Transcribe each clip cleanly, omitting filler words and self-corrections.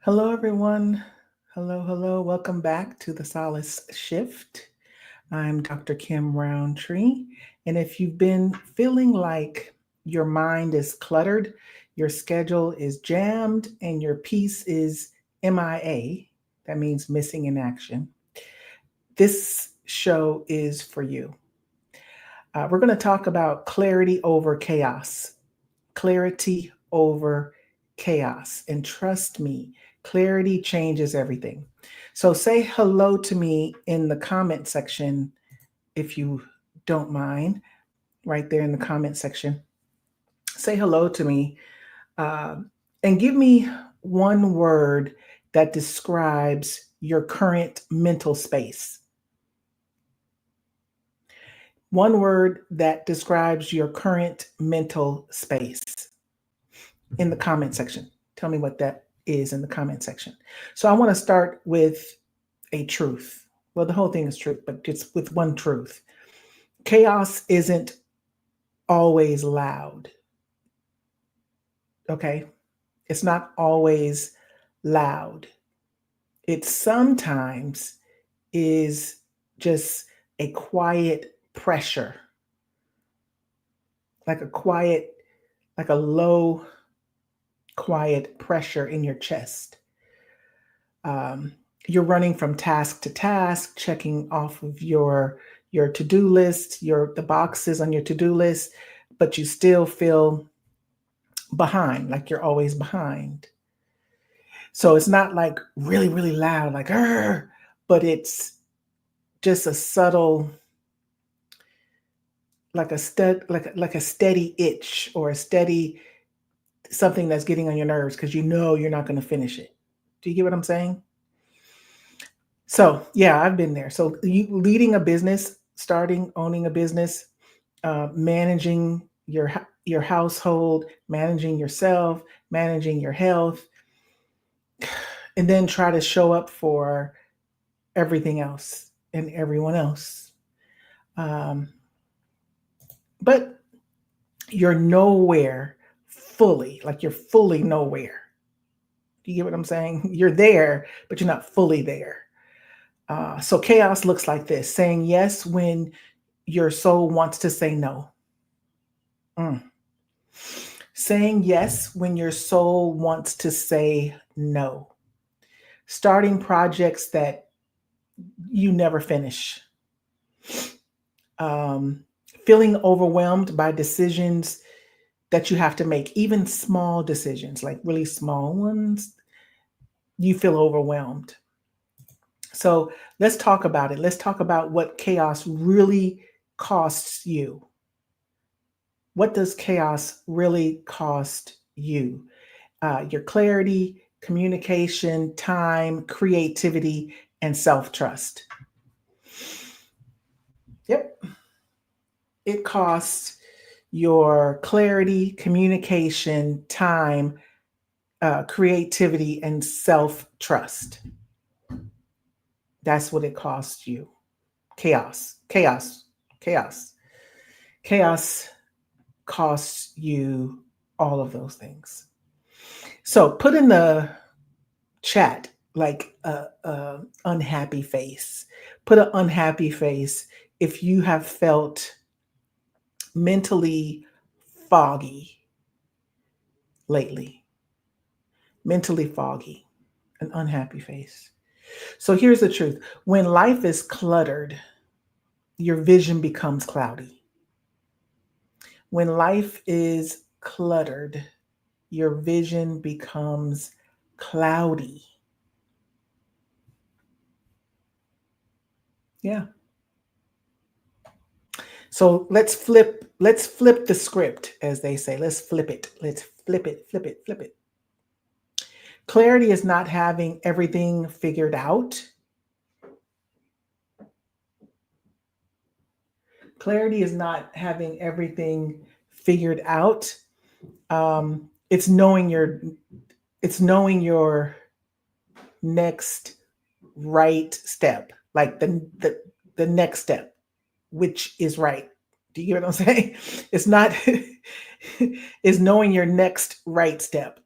Hello, everyone. Hello, hello. Welcome back to the Solace Shift. I'm Dr. Kim Roundtree. And if you've been feeling like your mind is cluttered, your schedule is jammed, and your peace is MIA, that means missing in action, this show is for you. We're going to talk about clarity over chaos. Clarity over chaos. And trust me, clarity changes everything. So say hello to me in the comment section if you don't mind, right there in the comment section. Say hello to me uh, and give me one word that describes your current mental space. One word that describes your current mental space in the comment section. Tell me what that is in the comment section. So I want to start with a truth. Well, the whole thing is truth, but just with one truth. Chaos isn't always loud. Okay? It's not always loud. It sometimes is just a quiet pressure, like a quiet, like a low, quiet pressure in your chest. Um, you're running from task to task, checking off of your to-do list, your the boxes on your to-do list, but you still feel behind, like you're always behind. So it's not like really, really loud, like but it's just a subtle, like a steady itch or a steady something that's getting on your nerves because you know you're not going to finish it. Do you get what I'm saying? So yeah, I've been there. So you leading a business, starting, owning a business, managing your household, managing yourself, managing your health, and then try to show up for everything else and everyone else. Um, but you're nowhere fully, like you're fully nowhere. Do you get what I'm saying? You're there, but you're not fully there. So chaos looks like this: saying yes when your soul wants to say no. Mm. Saying yes when your soul wants to say no. Starting projects that you never finish. Um, Feeling overwhelmed by decisions that you have to make, even small decisions, like really small ones, you feel overwhelmed. So let's talk about it. Let's talk about what chaos really costs you. What does chaos really cost you? Your clarity, communication, time, creativity, and self trust. Yep. It costs your clarity, communication, time, creativity, and self trust. That's what it costs you. Chaos, chaos, chaos. Chaos costs you all of those things. So put in the chat like a unhappy face. Put an unhappy face if you have felt mentally foggy lately. Mentally foggy, an unhappy face. So here's the truth: when life is cluttered, your vision becomes cloudy. When life is cluttered, your vision becomes cloudy. Yeah. So let's flip the script, as they say. Let's flip it. Let's flip it, flip it, flip it. Clarity is not having everything figured out. Clarity is not having everything figured out. It's knowing your next right step, like the next step, which is right. Do you get what I'm saying? It's not it's knowing your next right step.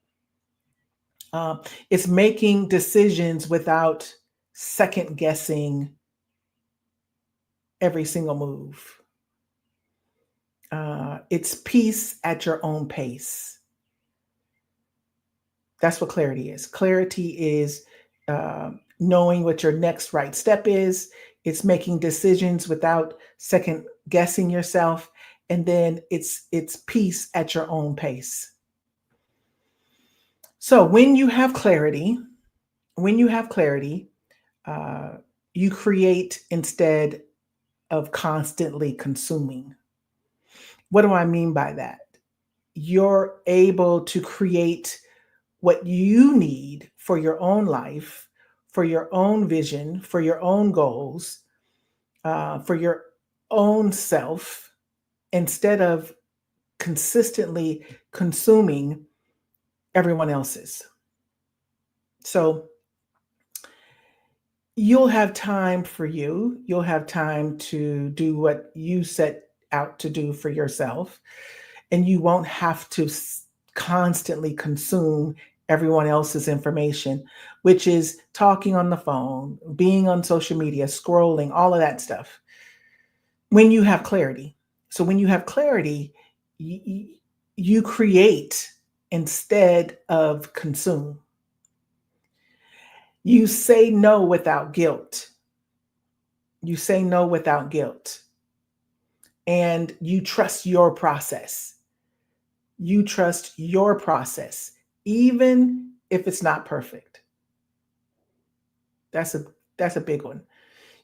Uh, it's making decisions without second guessing every single move. It's peace at your own pace. That's what clarity is. Clarity is knowing what your next right step is. It's making decisions without second guessing yourself, and then it's peace at your own pace. So when you have clarity, uh, you create instead of constantly consuming. What do I mean by that? You're able to create what you need for your own life, for your own vision, for your own goals, for your own self, instead of consistently consuming everyone else's. So you'll have time for you. You'll have time to do what you set out to do for yourself. And you won't have to constantly consume everyone else's information, which is talking on the phone, being on social media, scrolling, all of that stuff. When you have clarity. So when you have clarity, you, you create instead of consume. You say no without guilt. You say no without guilt. And you trust your process. You trust your process, even if it's not perfect. That's a that's a big one.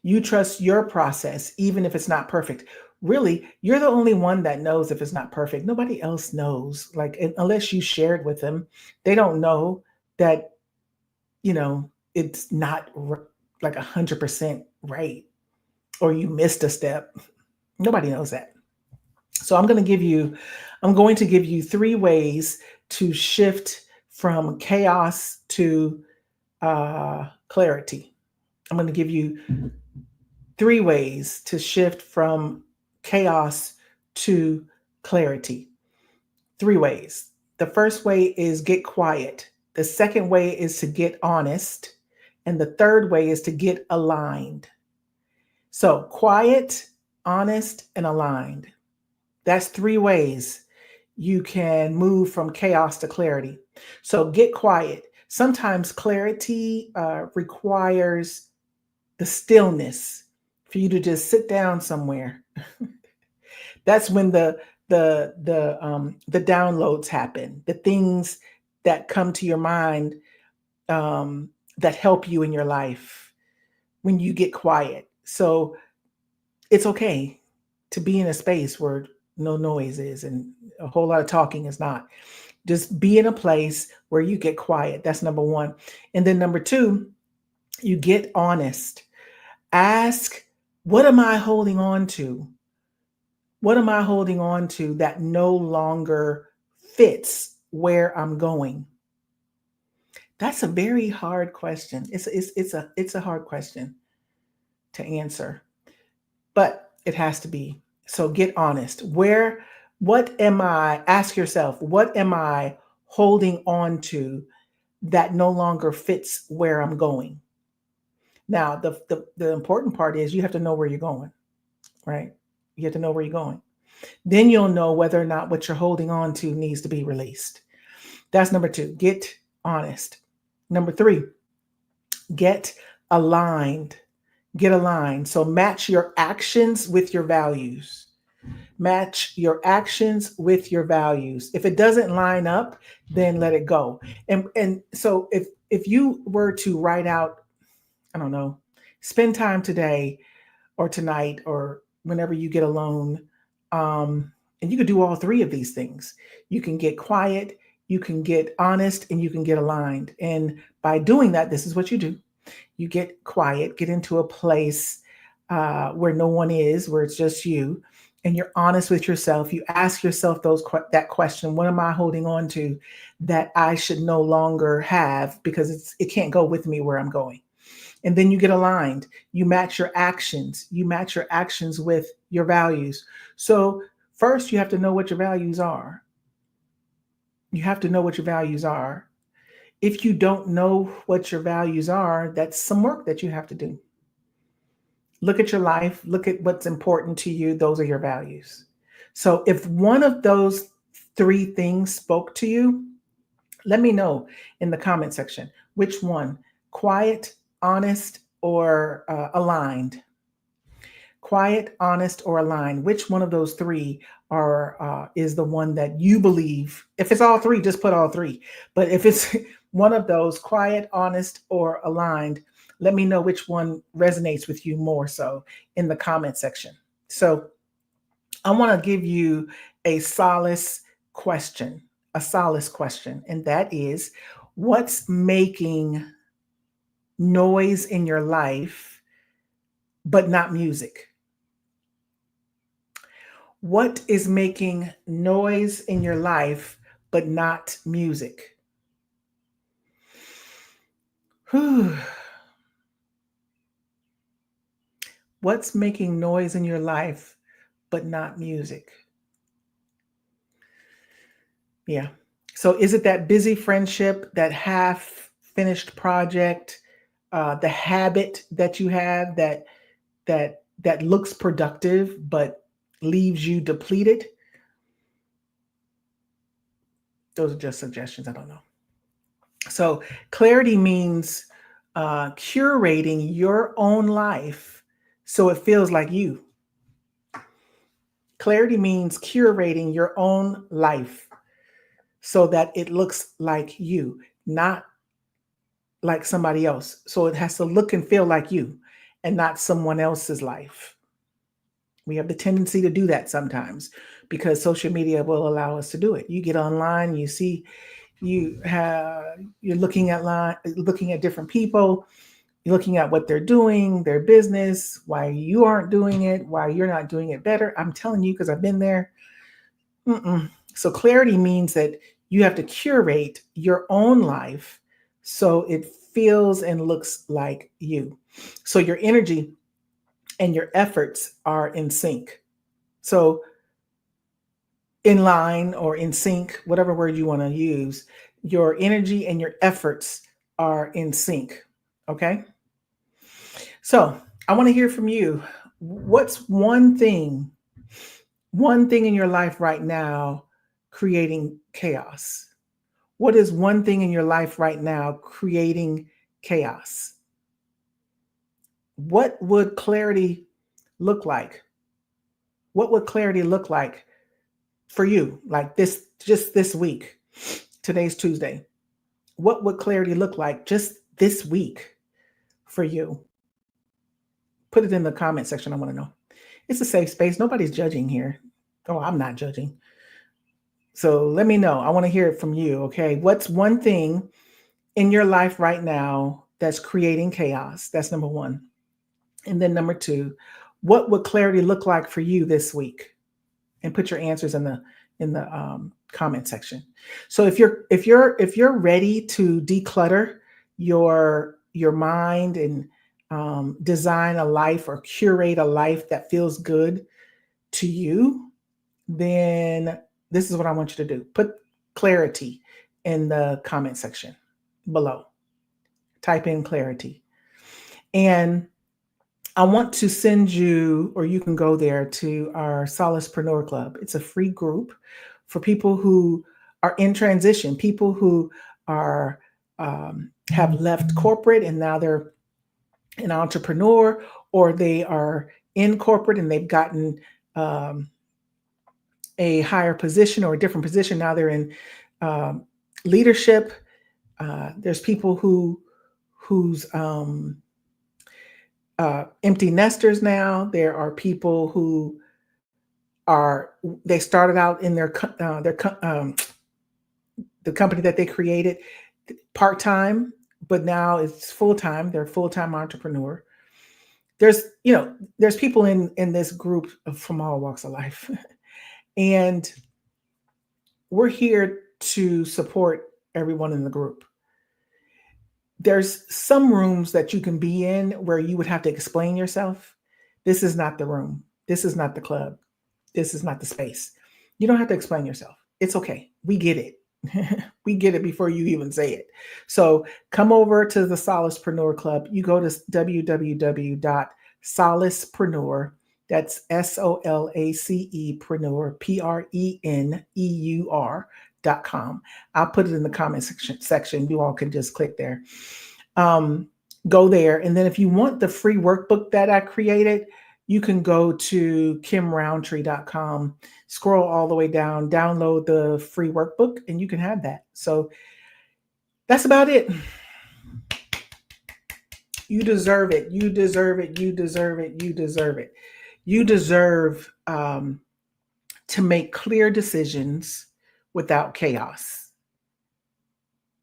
You trust your process, even if it's not perfect. Really, you're the only one that knows if it's not perfect. Nobody else knows. Like unless you share it with them, they don't know that it's not like 100% right, or you missed a step. Nobody knows that. So I'm going to give you three ways to shift from chaos to clarity. I'm going to give you three ways to shift from chaos to clarity. Three ways. The first way is get quiet. The second way is to get honest. And the third way is to get aligned. So, quiet, honest, and aligned. That's three ways you can move from chaos to clarity. So, get quiet. Sometimes clarity requires the stillness for you to just sit down somewhere. That's when the downloads happen, the things that come to your mind, that help you in your life when you get quiet. So it's okay to be in a space where no noise is and a whole lot of talking is not. Just be in a place where you get quiet. That's number one. And then number two, you get honest. Ask, what am I holding on to? What am I holding on to that no longer fits where I'm going? That's a very hard question. It's a hard question to answer, but it has to be. So get honest. What am I, ask yourself, what am I holding on to that no longer fits where I'm going? Now, the important part is you have to know where you're going, right? You have to know where you're going. Then you'll know whether or not what you're holding on to needs to be released. That's number two. Get honest. Number three, get aligned. Get aligned. So match your actions with your values. Match your actions with your values. If it doesn't line up, then let it go. And so if you were to write out, I don't know, spend time today or tonight or whenever you get alone. And you could do all three of these things. You can get quiet, you can get honest, and you can get aligned. And by doing that, this is what you do. You get quiet, get into a place where no one is, where it's just you, and you're honest with yourself. You ask yourself that question: what am I holding on to that I should no longer have because it can't go with me where I'm going? And then you get aligned. You match your actions. You match your actions with your values. So first, you have to know what your values are. You have to know what your values are. If you don't know what your values are, that's some work that you have to do. Look at your life, look at what's important to you. Those are your values. So if one of those three things spoke to you, let me know in the comment section which one: quiet, honest, or aligned. Quiet, honest, or aligned. Which one of those three are is the one that you believe? If it's all three, just put all three. But if it's one of those, quiet, honest, or aligned, let me know which one resonates with you more so in the comment section. So I want to give you a solace question, and that is, what's making noise in your life but not music? What is making noise in your life but not music? Whew. What's making noise in your life but not music? Yeah. So is it that busy friendship, that half finished project, the habit that you have that looks productive but leaves you depleted? Those are just suggestions. I don't know. So clarity means curating your own life so it feels like you. Clarity means curating your own life so that it looks like you, not like somebody else. So it has to look and feel like you and not someone else's life. We have the tendency to do that sometimes because social media will allow us to do it. You get online, you see, you're looking at different people, you're looking at what they're doing, their business, why you aren't doing it, why you're not doing it better. I'm telling you because I've been there. Mm-mm. So clarity means that you have to curate your own life so it feels and looks like you. So your energy and your efforts are in sync. So in line or in sync, whatever word you want to use, your energy and your efforts are in sync. Okay. So I want to hear from you. What's one thing in your life right now creating chaos? What is one thing in your life right now creating chaos? What would clarity look like? What would clarity look like for you? Like this, just this week. Today's Tuesday. What would clarity look like just this week for you? Put it in the comment section. I want to know. It's a safe space. Nobody's judging here. Oh, I'm not judging. So let me know. I want to hear it from you. Okay. What's one thing in your life right now that's creating chaos? That's number one. And then number two, what would clarity look like for you this week? And put your answers in the comment section. So if you're ready to declutter your mind and design a life or curate a life that feels good to you, then this is what I want you to do. Put clarity in the comment section below. Type in clarity. And I want to send you, or you can go there to our Solacepreneur Club. It's a free group for people who are in transition, people who are have left corporate and now they're an entrepreneur, or they are in corporate and they've gotten a higher position or a different position. Now they're in leadership. There's people who's empty nesters now. There are people who are they started out in the company that they created part time, but now it's full time. They're a full time entrepreneur. There's people in this group from all walks of life, and we're here to support everyone in the group. There's some rooms that you can be in where you would have to explain yourself. This is not the room. This is not the club. This is not the space. You don't have to explain yourself. It's okay. We get it. We get it before you even say it. So come over to the Solacepreneur Club. You go to www.solacepreneur. That's SOLACE preneur.com. I'll put it in the comment section. You all can just click there. Um, Go there. And then if you want the free workbook that I created, you can go to kimroundtree.com, scroll all the way down, download the free workbook, and you can have that. So that's about it. You deserve it. You deserve it. You deserve it. You deserve it. You deserve to make clear decisions without chaos.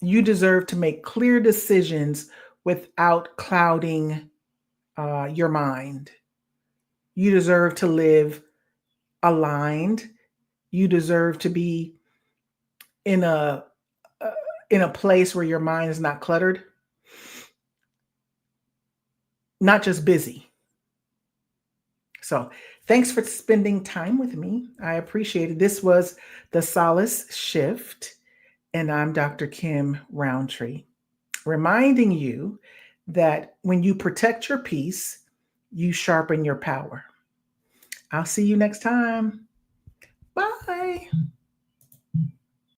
You deserve to make clear decisions without clouding your mind. You deserve to live aligned. You deserve to be in a uh, in a place where your mind is not cluttered, not just busy. So, thanks for spending time with me. I appreciate it. This was the Solace Shift, and I'm Dr. Kim Roundtree, reminding you that when you protect your peace, you sharpen your power. I'll see you next time. Bye.